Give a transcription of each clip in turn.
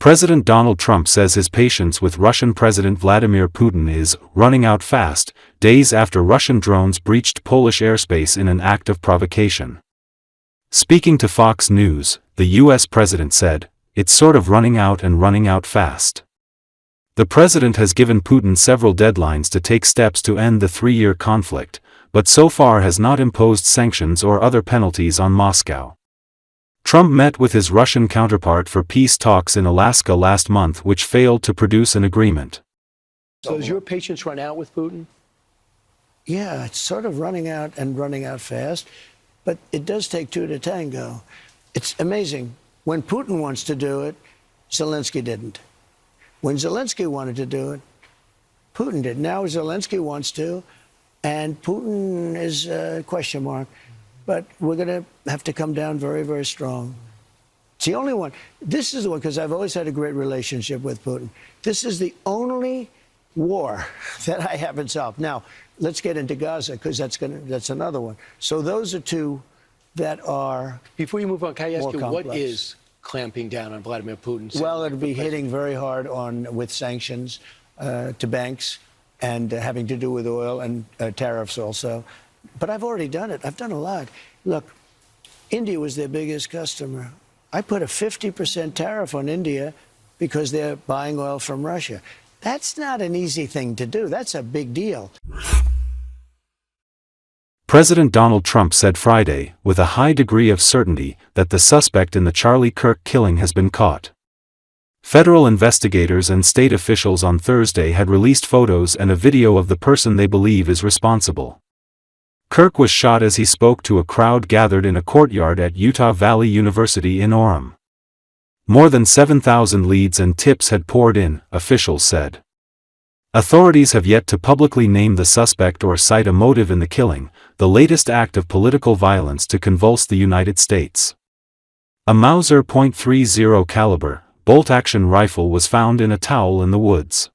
President Donald Trump says his patience with Russian President Vladimir Putin is running out fast, days after Russian drones breached Polish airspace in an act of provocation. Speaking to Fox News, the U.S. president said, "It's sort of running out and running out fast." The president has given Putin several deadlines to take steps to end the three-year conflict, but so far has not imposed sanctions or other penalties on Moscow. Trump met with his Russian counterpart for peace talks in Alaska last month, which failed to produce an agreement. So has your patience run out with Putin? Yeah, it's sort of running out and running out fast, but it does take two to tango. It's amazing. When Putin wants to do it, Zelensky didn't. When Zelensky wanted to do it, Putin did. Now Zelensky wants to, and Putin is a question mark. But we're going to have to come down very, very strong. It's the only one. This is the one, because I've always had a great relationship with Putin. This is the only war that I haven't solved. Now, let's get into Gaza, because that's another one. So those are two that are Before you move on, can I ask you, complex. what is clamping down on Vladimir Putin? Well, it'll be hitting very hard with sanctions to banks and having to do with oil and tariffs also. But I've already done it. I've done a lot. Look, India was their biggest customer. I put a 50% tariff on India because they're buying oil from Russia. That's not an easy thing to do. That's a big deal. President Donald Trump said Friday, with a high degree of certainty, that the suspect in the Charlie Kirk killing has been caught. Federal investigators and state officials on Thursday had released photos and a video of the person they believe is responsible. Kirk was shot as he spoke to a crowd gathered in a courtyard at Utah Valley University in Orem. More than 7,000 leads and tips had poured in, officials said. Authorities have yet to publicly name the suspect or cite a motive in the killing, the latest act of political violence to convulse the United States. A Mauser .30 caliber, bolt-action rifle was found in a towel in the woods.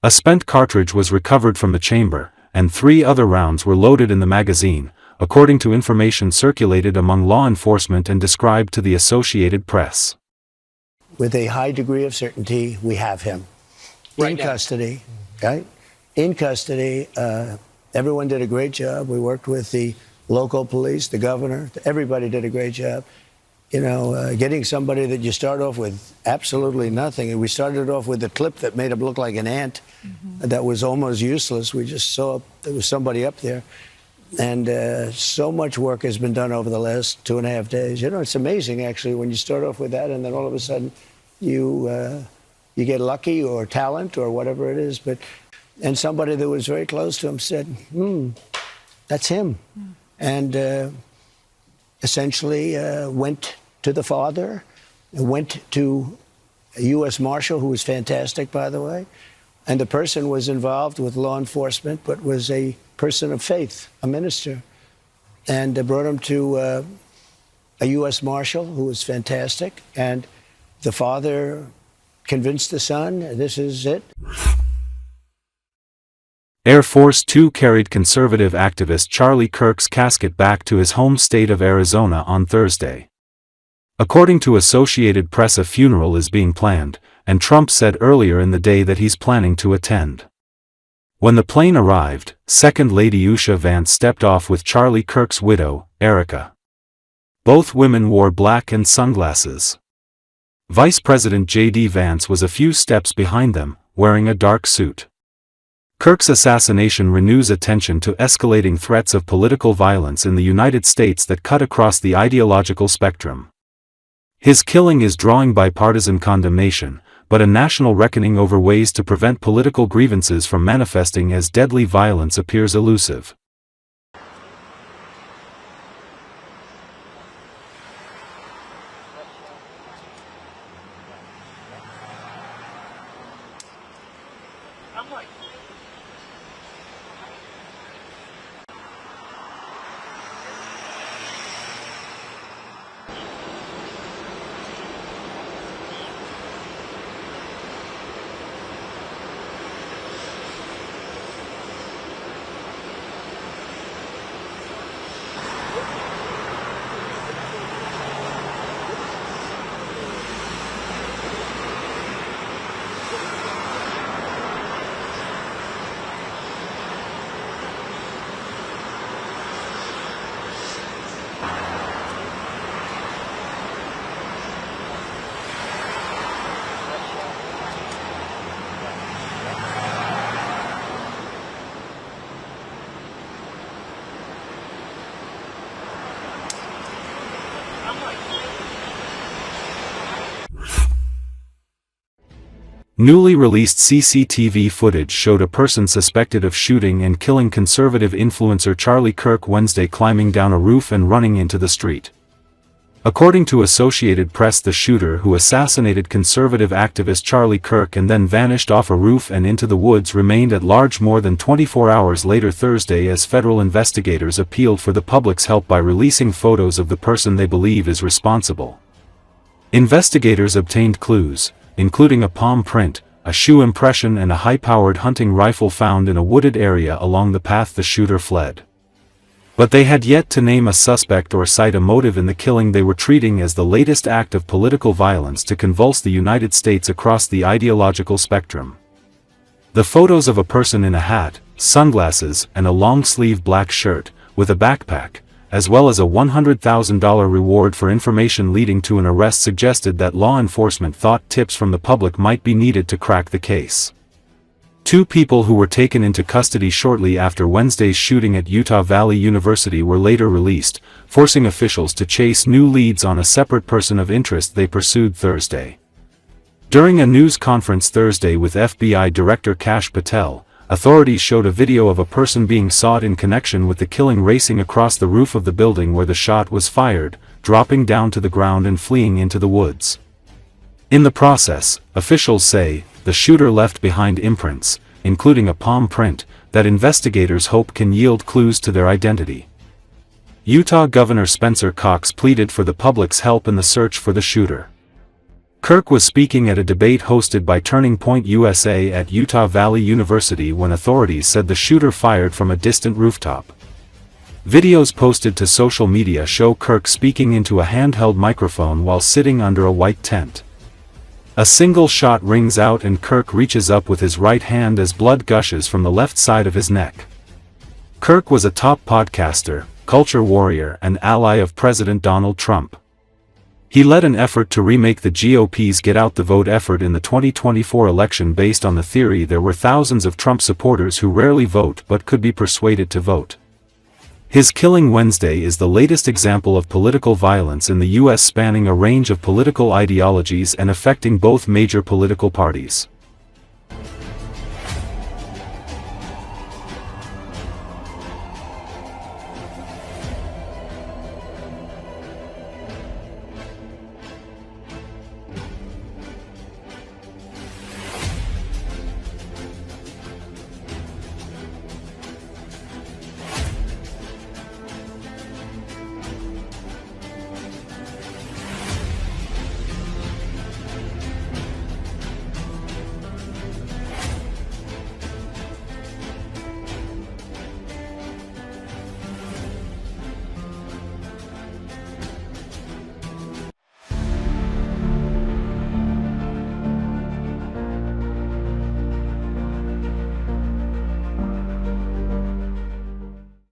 A spent cartridge was recovered from the chamber, and 3 other rounds were loaded in the magazine, according to information circulated among law enforcement and described to the Associated Press. With a high degree of certainty, we have him in custody. Right? In custody. Everyone did a great job. We worked with the local police, the governor. Everybody did a great job. You know, getting somebody that you start off with absolutely nothing. And we started off with a clip that made him look like an ant. That was almost useless. We just saw there was somebody up there. And so much work has been done over the last 2.5 days. You know, it's amazing, actually, when you start off with that and then all of a sudden you get lucky or talent or whatever it is. And somebody that was very close to him said, that's him. And essentially went to the father, went to a U.S. Marshal, who was fantastic, by the way. And the person was involved with law enforcement, but was a person of faith, a minister. And brought him to a U.S. Marshal, who was fantastic. And the father convinced the son, this is it. Air Force Two carried conservative activist Charlie Kirk's casket back to his home state of Arizona on Thursday. According to Associated Press, a funeral is being planned, and Trump said earlier in the day that he's planning to attend. When the plane arrived, Second Lady Usha Vance stepped off with Charlie Kirk's widow, Erica. Both women wore black and sunglasses. Vice President J.D. Vance was a few steps behind them, wearing a dark suit. Kirk's assassination renews attention to escalating threats of political violence in the United States that cut across the ideological spectrum. His killing is drawing bipartisan condemnation, but a national reckoning over ways to prevent political grievances from manifesting as deadly violence appears elusive. Newly released CCTV footage showed a person suspected of shooting and killing conservative influencer Charlie Kirk Wednesday climbing down a roof and running into the street. According to Associated Press, the shooter who assassinated conservative activist Charlie Kirk and then vanished off a roof and into the woods remained at large more than 24 hours later Thursday as federal investigators appealed for the public's help by releasing photos of the person they believe is responsible. Investigators obtained clues, including a palm print, a shoe impression and a high-powered hunting rifle found in a wooded area along the path the shooter fled. But they had yet to name a suspect or cite a motive in the killing they were treating as the latest act of political violence to convulse the United States across the ideological spectrum. The photos of a person in a hat, sunglasses, and a long-sleeve black shirt, with a backpack, as well as a $100,000 reward for information leading to an arrest suggested that law enforcement thought tips from the public might be needed to crack the case. Two people who were taken into custody shortly after Wednesday's shooting at Utah Valley University were later released, forcing officials to chase new leads on a separate person of interest they pursued Thursday. During a news conference Thursday with FBI Director Kash Patel, authorities showed a video of a person being sought in connection with the killing racing across the roof of the building where the shot was fired, dropping down to the ground and fleeing into the woods. In the process, officials say, the shooter left behind imprints, including a palm print, that investigators hope can yield clues to their identity. Utah Governor Spencer Cox pleaded for the public's help in the search for the shooter. Kirk was speaking at a debate hosted by Turning Point USA at Utah Valley University when authorities said the shooter fired from a distant rooftop. Videos posted to social media show Kirk speaking into a handheld microphone while sitting under a white tent. A single shot rings out and Kirk reaches up with his right hand as blood gushes from the left side of his neck. Kirk was a top podcaster, culture warrior and ally of President Donald Trump. He led an effort to remake the GOP's Get Out the Vote effort in the 2024 election based on the theory there were thousands of Trump supporters who rarely vote but could be persuaded to vote. His killing Wednesday is the latest example of political violence in the U.S. spanning a range of political ideologies and affecting both major political parties.